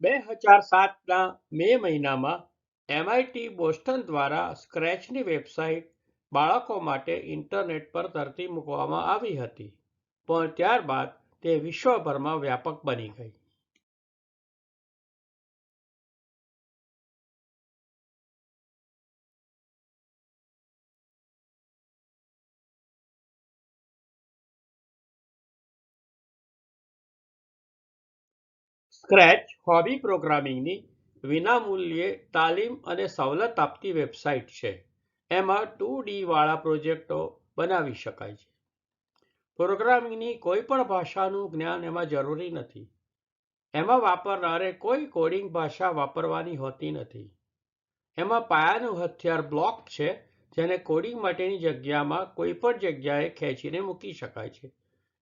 2007ના મે મહિનામાં MIT Boston દ્વારા સ્ક્રેચની website બાળકો માટે ઇન્ટરનેટ પર તરતી મૂકવામાં આવી હતી, પણ ત્યારબાદ તે વિશ્વભરમાં વ્યાપક બની ગઈ. સ્ક્રેચ હોબી પ્રોગ્રામિંગની વિનામૂલ્યે તાલીમ અને સવલત આપતી વેબસાઇટ છે. એમાં 2D વાળા પ્રોજેક્ટો બનાવી શકાય છે. પ્રોગ્રામિંગની કોઈ પણ ભાષાનું જ્ઞાન એમાં જરૂરી નથી. એમાં વાપરનારે કોઈ કોડિંગ ભાષા વાપરવાની હોતી નથી. એમાં પાયાનું હથિયાર બ્લોક છે, જેને કોડિંગ માટેની જગ્યામાં કોઈ પણ જગ્યાએ ખેંચીને મૂકી શકાય છે.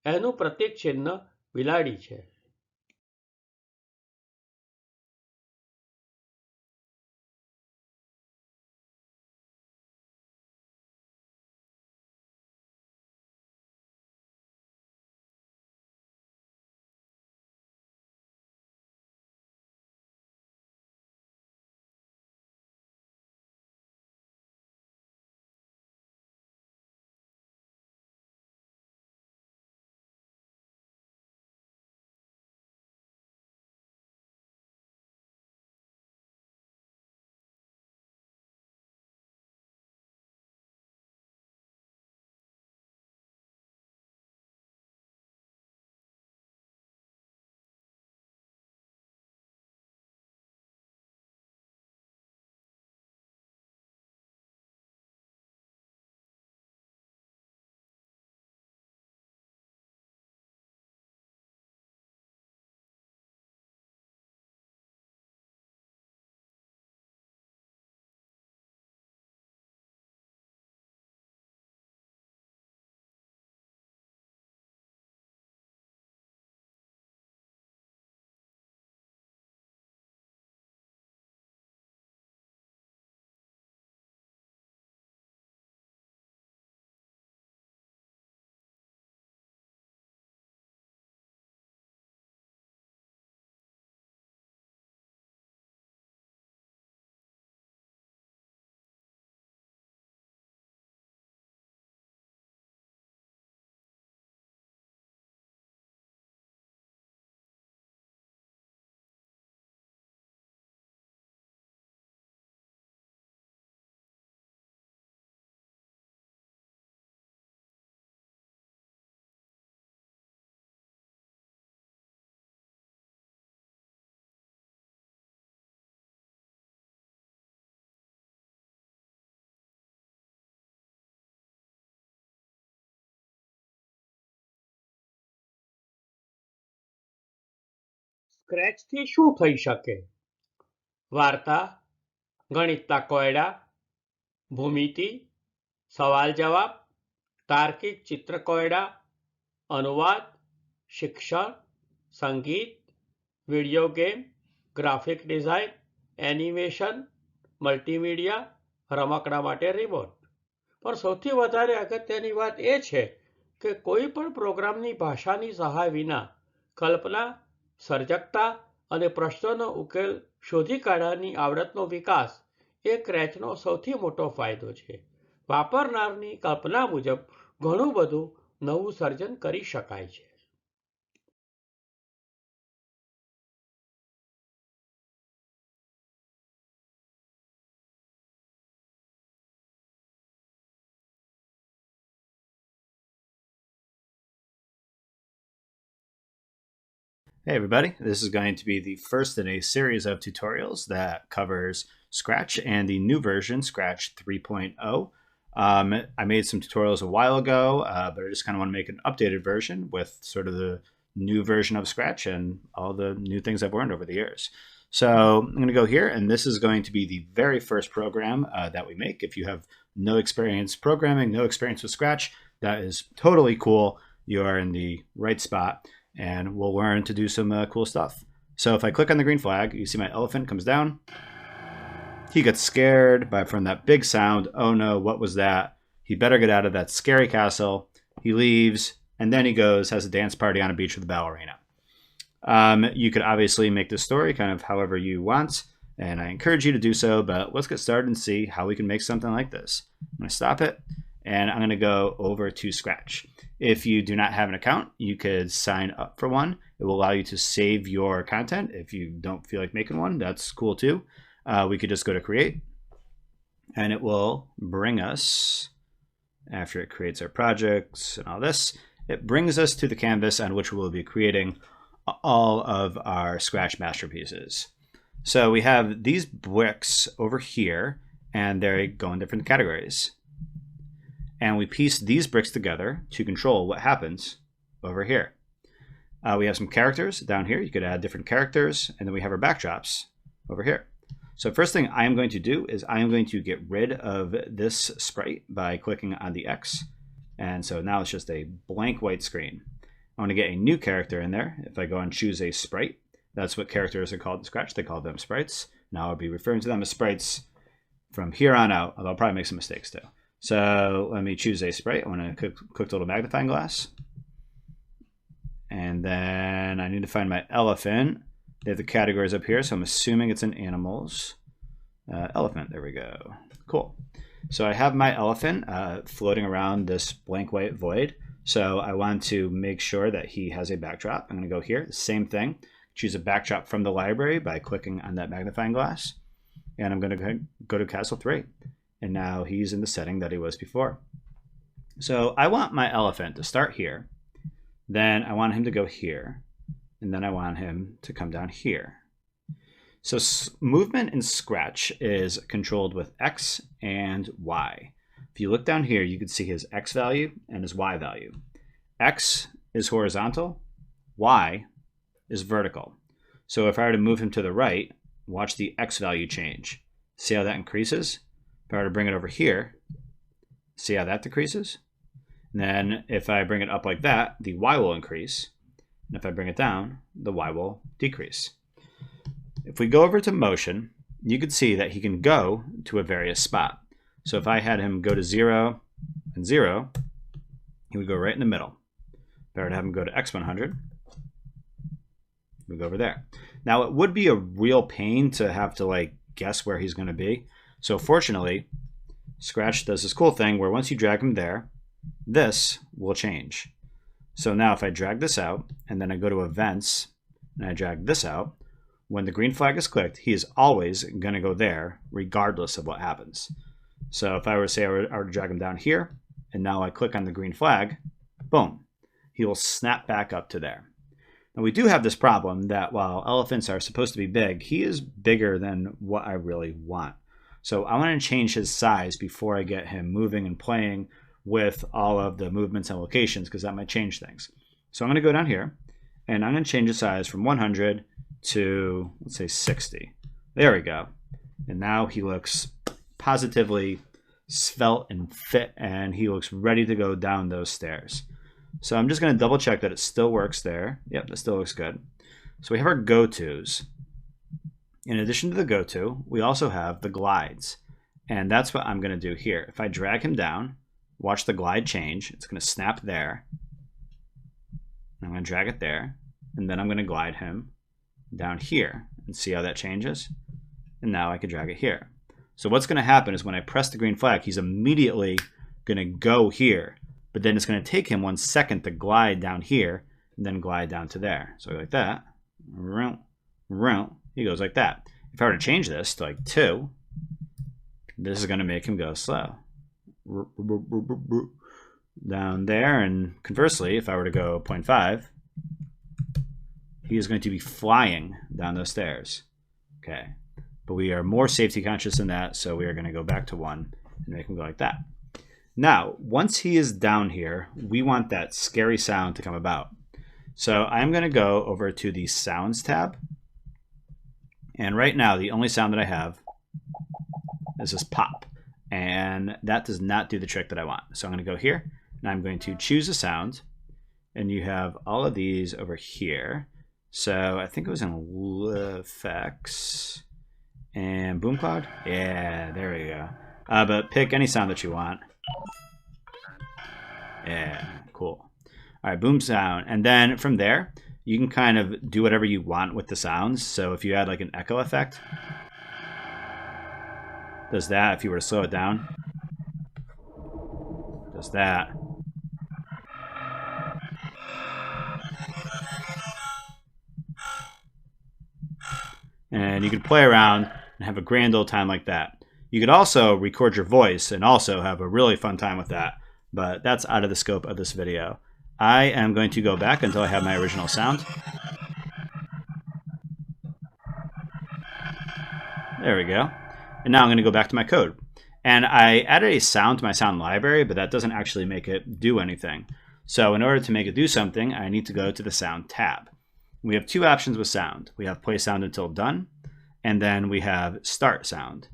એનું પ્રતીક ચિહ્ન બિલાડી છે. સ્ક્રેચથી શું થઈ શકે? વાર્તા, ગણિતના કોયડા, ભૂમિતિ, સવાલ જવાબ, તાર્કિક ચિત્ર કોયડા, અનુવાદ, શિક્ષણ, સંગીત, video game, graphic design, animation, multimedia, રમકડા માટે રિમોટ. પણ સૌથી વધારે અગત્યની વાત એ છે કે કોઈ પણ પ્રોગ્રામની ભાષાની સહાય વિના કલ્પના, સર્જકતા અને પ્રશ્નોનો ઉકેલ શોધી કાઢવાની આવડતનો વિકાસ એ સ્ક્રેચનો સૌથી મોટો ફાયદો છે. વાપરનારની કલ્પના મુજબ ઘણું બધું નવું સર્જન કરી શકાય છે. Hey everybody, this is going to be the first in a series of tutorials that covers Scratch and the new version, Scratch 3.0. I made some tutorials a while ago, but I just kind of want to make an updated version with sort of the new version of Scratch and all the new things I've learned over the years. So I'm going to go here, and this is going to be the very first program that we make. If you have no experience programming, no experience with Scratch, that is totally cool. You are in the right spot, and we'll learn to do some cool stuff. So if I click on the green flag, you see my elephant comes down. He gets scared from that big sound. Oh no, what was that? He better get out of that scary castle. He leaves, and then he goes, has a dance party on a beach with a ballerina. You could obviously make the story kind of however you want, and I encourage you to do so, but let's get started and see how we can make something like this. I'm going to stop it, and I'm going to go over to Scratch. If you do not have an account, you could sign up for one. It will allow you to save your content. If you don't feel like making one, that's cool too. We could just go to Create, and it will bring us, after it creates our projects and all this, it brings us to the canvas on which we'll be creating all of our Scratch masterpieces. So we have these bricks over here, and they go in different categories. And we piece these bricks together to control what happens over here. We have some characters down here. You could add different characters, and then we have our backdrops over here. So first thing I am going to do is I am going to get rid of this sprite by clicking on the X. And so now it's just a blank white screen. I want to get a new character in there. If I go and choose a sprite, that's what characters are called in Scratch. They call them sprites. Now I'll be referring to them as sprites from here on out, although I'll probably make some mistakes too. So let me choose a sprite. I want to click the little magnifying glass. And then I need to find my elephant. They have the categories up here, so I'm assuming it's in animals. Elephant, there we go. Cool. So I have my elephant floating around this blank white void. So I want to make sure that he has a backdrop. I'm going to go here, same thing. Choose a backdrop from the library by clicking on that magnifying glass. And I'm going to go to Castle 3. And now he's in the setting that he was before. So I want my elephant to start here. Then I want him to go here. And then I want him to come down here. So movement in Scratch is controlled with X and Y. If you look down here, you can see his X value and his Y value. X is horizontal, Y is vertical. So if I were to move him to the right, watch the X value change. See how that increases? If I were to bring it over here, see how that decreases? And then if I bring it up like that, the Y will increase. And if I bring it down, the Y will decrease. If we go over to motion, you can see that he can go to a various spot. So if I had him go to 0 and 0, he would go right in the middle. If I were to have him go to X100, we go over there. Now it would be a real pain to have to like guess where he's going to be. So fortunately, Scratch does this cool thing where once you drag him there, this will change. So now if I drag this out and then I go to events and I drag this out, when the green flag is clicked, he is always going to go there regardless of what happens. So if I were to say I were to drag him down here and now I click on the green flag, boom, he will snap back up to there. Now we do have this problem that while elephants are supposed to be big, he is bigger than what I really want. So I want to change his size before I get him moving and playing with all of the movements and locations, because that might change things. So I'm going to go down here and I'm going to change the size from 100 to, let's say, 60. There we go. And now he looks positively svelte and fit, and he looks ready to go down those stairs. So I'm just going to double check that it still works there. Yep, that still looks good. So we have our go-tos. In addition to the go-to, we also have the glides. And that's what I'm going to do here. If I drag him down, watch the glide change. It's going to snap there. I'm going to drag it there. And then I'm going to glide him down here and see how that changes. And now I can drag it here. So what's going to happen is when I press the green flag, he's immediately going to go here. But then it's going to take him 1 second to glide down here and then glide down to there. So like that. He goes like that. If I were to change this to like 2, this is going to make him go slow. Down there. And conversely, if I were to go 0.5, he is going to be flying down those stairs. Okay. But we are more safety conscious than that, so we are going to go back to 1 and make him go like that. Now, once he is down here, we want that scary sound to come about. So I'm going to go over to the Sounds tab. And right now, the only sound that I have is this pop. And that does not do the trick that I want. So I'm going to go here, and I'm going to choose a sound. And you have all of these over here. So I think it was in Effects and Boom Cloud. Yeah, there we go. But pick any sound that you want. Yeah, cool. All right, boom sound. And then from there, you can kind of do whatever you want with the sounds. So if you add like an echo effect, does that. If you were to slow it down, does that. And you could play around and have a grand old time like that. You could also record your voice and also have a really fun time with that, but that's out of the scope of this video. I am going to go back until I have my original sound. There we go. And now I'm going to go back to my code. And I added a sound to my sound library, but that doesn't actually make it do anything. So in order to make it do something, I need to go to the sound tab. We have two options with sound. We have play sound until done, and then we have start sound.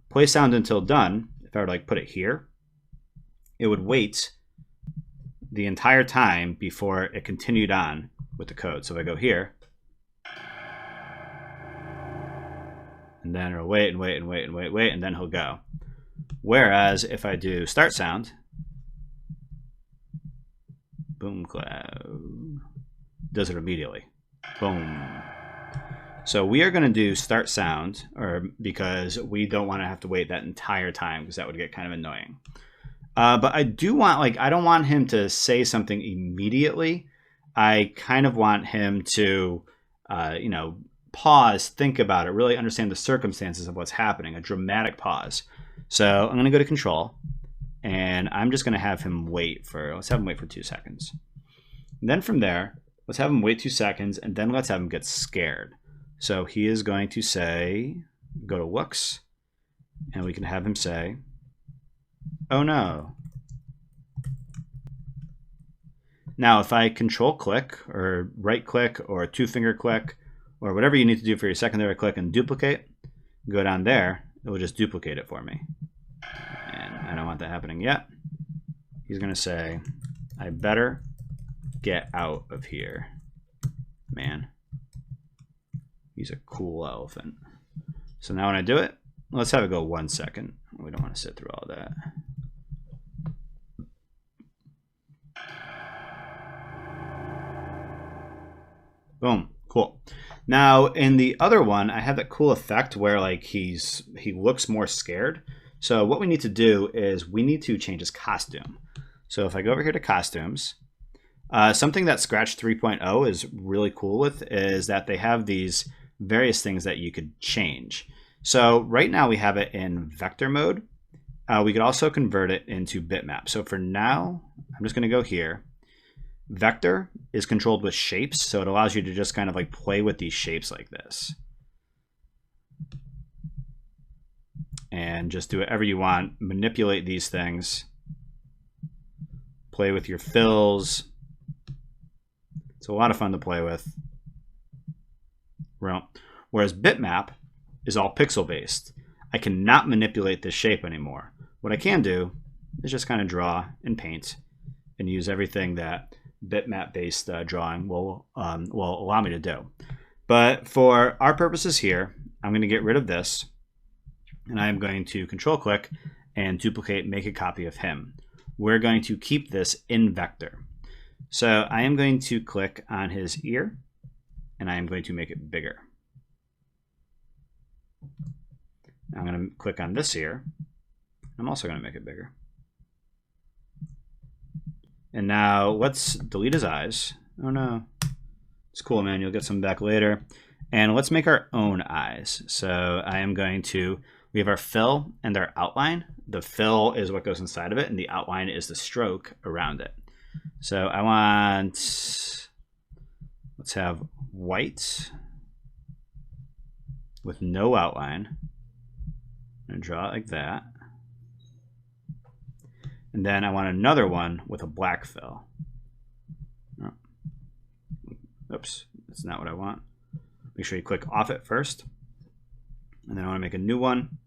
Play sound until done, if I were to like put it here, it would wait the entire time before it continued on with the code. So if I go here, and then it'll wait and wait and wait and wait, wait, and then he'll go. Whereas if I do start sound, boom cloud, does it immediately. Boom. So we are going to do start sound, because we don't want to have to wait that entire time, because that would get kind of annoying. But I do want, like, I don't want him to say something immediately. I kind of want him to, you know, pause, think about it, really understand the circumstances of what's happening, a dramatic pause. So I'm going to go to control, and I'm just going to have him wait for, let's have him wait for 2 seconds. And then from there, let's have him wait 2 seconds, and then let's have him get scared. So he is going to say, go to looks, and we can have him say, oh no. Now, if I control click or right click or 2-finger click or whatever you need to do for your secondary click and duplicate, go down there, it will just duplicate it for me. And I don't want that happening yet. He's going to say, I better get out of here, man. He's a cool elephant. So now when I do it, let's have it go 1 second. We don't want to sit through all that. Boom, cool. Now in the other one, I have that cool effect where like he looks more scared. So what we need to do is we need to change his costume. So if I go over here to costumes, something that Scratch 3.0 is really cool with is that they have these various things that you could change. So right now we have it in vector mode. We could also convert it into bitmap. So for now, I'm just going to go here. Vector is controlled with shapes, so it allows you to just kind of like play with these shapes like this. And just do whatever you want, manipulate these things, play with your fills. It's a lot of fun to play with. Whereas bitmap is all pixel based. I cannot manipulate this shape anymore. What I can do is just kind of draw and paint and use everything that bitmap based drawing will allow me to do. But for our purposes here, I'm going to get rid of this, and I am going to control click and duplicate, make a copy of him. We're going to keep this in vector. So I am going to click on his ear, and I am going to make it bigger. I'm going to click on this ear. I'm also going to make it bigger. And now let's delete his eyes. Oh no. It's cool, man. You'll get some back later. And let's make our own eyes. So I am going to, we have our fill and our outline. The fill is what goes inside of it, and the outline is the stroke around it. So I want, let's have white with no outline. I'm going to draw it like that. And then I want another one with a black fill. Oh. Oops, that's not what I want. Make sure you click off it first. And then I want to make a new one,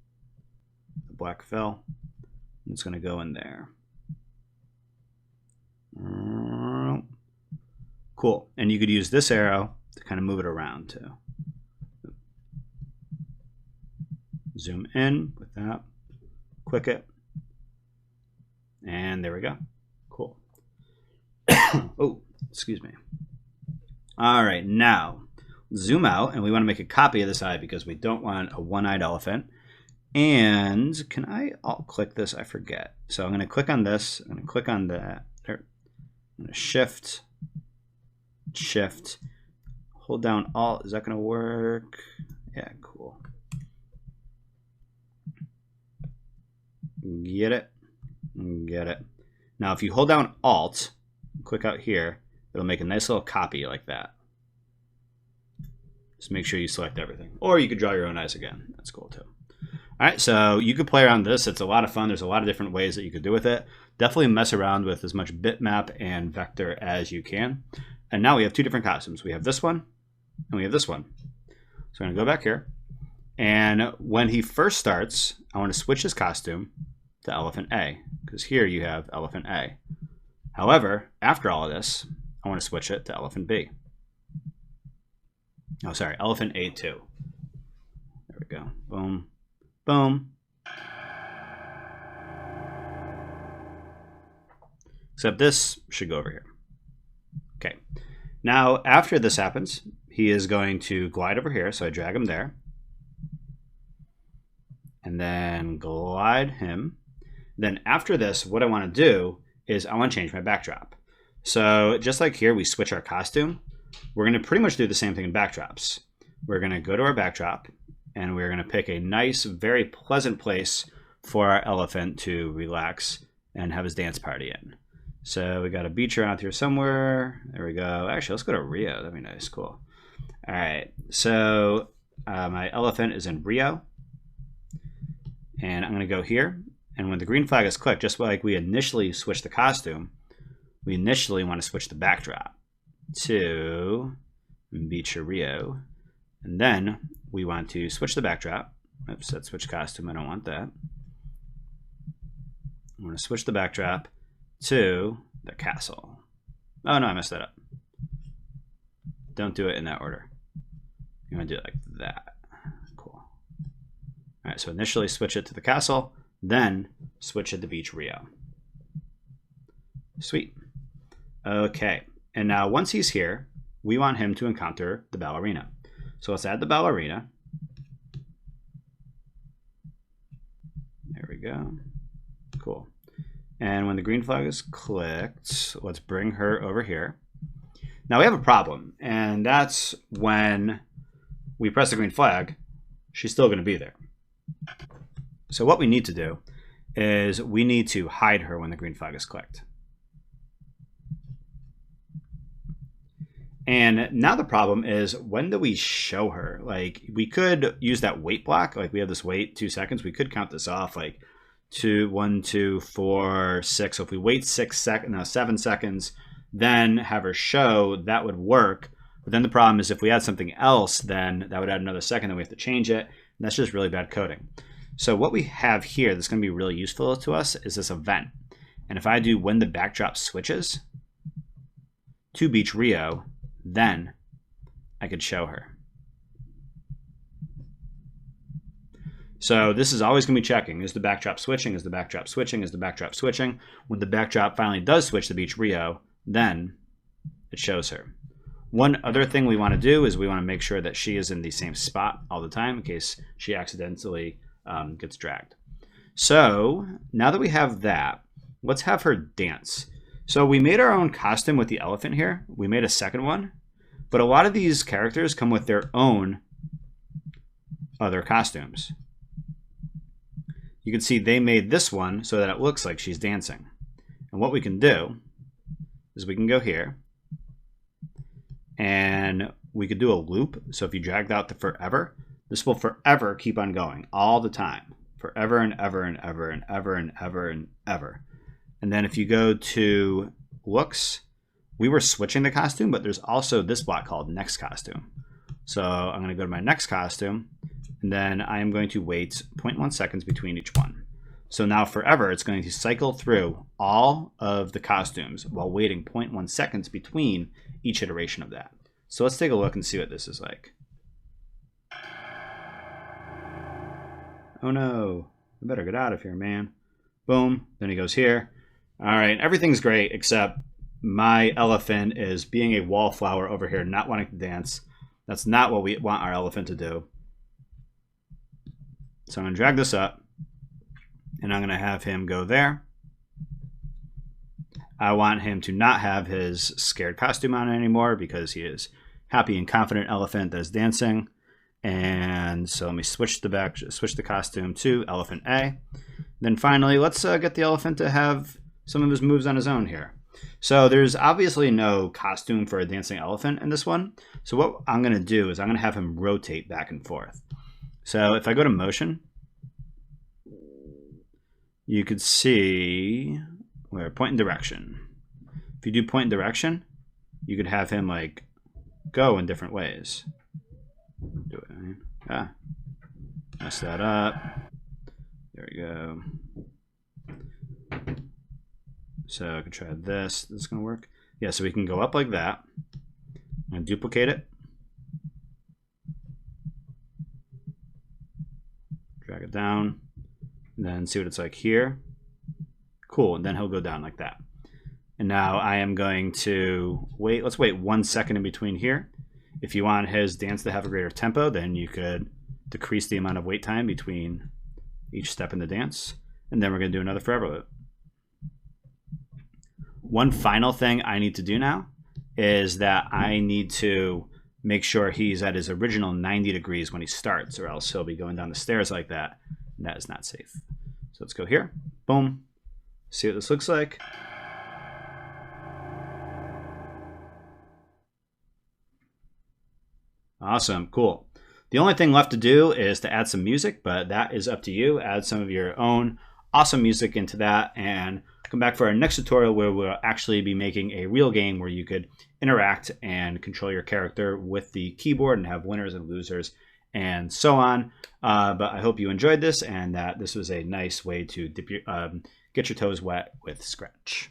a black fill. And it's going to go in there. Cool. And you could use this arrow to kind of move it around too. Zoom in with that. Click it. And there we go. Cool. Oh, excuse me. All right, now zoom out, and we want to make a copy of this eye because we don't want a one-eyed elephant. And can I alt click this? I forget. So I'm going to click on this. I'm going to click on that. I'm going to shift, hold down alt. Is that going to work? Yeah, cool. Get it? Get it. Now, if you hold down alt, click out here, it'll make a nice little copy like that. Just make sure you select everything. Or you could draw your own eyes again. That's cool too. All right, so you could play around this. It's a lot of fun. There's a lot of different ways that you could do with it. Definitely mess around with as much bitmap and vector as you can. And now we have two different costumes. We have this one, and we have this one. So I'm going to go back here. And when he first starts, I want to switch his costume to Elephant A, because here you have Elephant A. However, after all of this, I want to switch it to Elephant B. Oh, sorry, Elephant A2. There we go. Boom. Boom. Except this should go over here. Okay. Now, after this happens, he is going to glide over here. So I drag him there. And then glide him. Then after this, what I want to do is I want to change my backdrop. So just like here, we switch our costume. We're going to pretty much do the same thing in backdrops. We're going to go to our backdrop, and we're going to pick a nice, very pleasant place for our elephant to relax and have his dance party in. So we got a beach around here somewhere. There we go. Actually, let's go to Rio. That'd be nice. Cool. All right. So my elephant is in Rio. And I'm going to go here. And when the green flag is clicked, just like we initially switched the costume, we initially want to switch the backdrop to Beach Rio. And then we want to switch the backdrop. Oops, that's switch costume. I don't want that. I want to switch the backdrop to the castle. Oh, no, I messed that up. Don't do it in that order. You want to do it like that. Cool. All right, so initially switch it to the castle, then switch it to Beach Rio. Sweet. Okay, and now once he's here, we want him to encounter the ballerina. So let's add the ballerina. There we go. Cool. And when the green flag is clicked, let's bring her over here. Now we have a problem, and that's when we press the green flag, she's still going to be there. So what we need to do is we need to hide her when the green flag is clicked. And now the problem is, when do we show her? Like, we could use that wait block. Like, we have this wait 2 seconds. We could count this off like 2, 1, 2, 4, 6. So if we wait 7 seconds, then have her show, that would work. But then the problem is, if we add something else, then that would add another second, then we have to change it. And that's just really bad coding. So what we have here that's going to be really useful to us is this event. And if I do when the backdrop switches to Beach Rio, then I could show her. So this is always going to be checking. Is the backdrop switching? Is the backdrop switching? Is the backdrop switching? When the backdrop finally does switch to Beach Rio, then it shows her. One other thing we want to do is we want to make sure that she is in the same spot all the time in case she accidentally gets dragged. So now that we have that, let's have her dance. So we made our own costume with the elephant here. We made a second one, but a lot of these characters come with their own other costumes. You can see they made this one so that it looks like she's dancing. And what we can do is we can go here and we could do a loop. So if you dragged out to forever, this will forever keep on going all the time. Forever and ever and ever and ever and ever and ever. And then if you go to looks, we were switching the costume, but there's also this block called next costume. So I'm going to go to my next costume, and then I am going to wait 0.1 seconds between each one. So now forever, it's going to cycle through all of the costumes while waiting 0.1 seconds between each iteration of that. So let's take a look and see what this is like. Oh no, I better get out of here, man. Boom, then he goes here. All right, everything's great except my elephant is being a wallflower over here, not wanting to dance. That's not what we want our elephant to do. So I'm going to drag this up, and I'm going to have him go there. I want him to not have his scared costume on anymore because he is happy and confident elephant that is dancing. And so let me switch the costume to elephant A. Then finally, let's get the elephant to have some of his moves on his own here. So there's obviously no costume for a dancing elephant in this one. So what I'm going to do is I'm going to have him rotate back and forth. So if I go to motion, you could see where point and direction. If you do point and direction, you could have him like go in different ways. Do it. Ah, mess that up. There we go. So I can try this. This is going to work. Yeah, so we can go up like that and duplicate it. Drag it down and then see what it's like here. Cool, and then he'll go down like that. And now I am going to wait. Let's wait 1 second in between here. If you want his dance to have a greater tempo, then you could decrease the amount of wait time between each step in the dance. And then we're going to do another forever loop. One final thing I need to do now is that I need to make sure he's at his original 90 degrees when he starts, or else he'll be going down the stairs like that, and that is not safe. So let's go here. Boom. See what this looks like. Awesome. Cool. The only thing left to do is to add some music, but that is up to you. Add some of your own awesome music into that and come back for our next tutorial where we'll actually be making a real game where you could interact and control your character with the keyboard and have winners and losers and so on. But I hope you enjoyed this and that this was a nice way to get your toes wet with Scratch.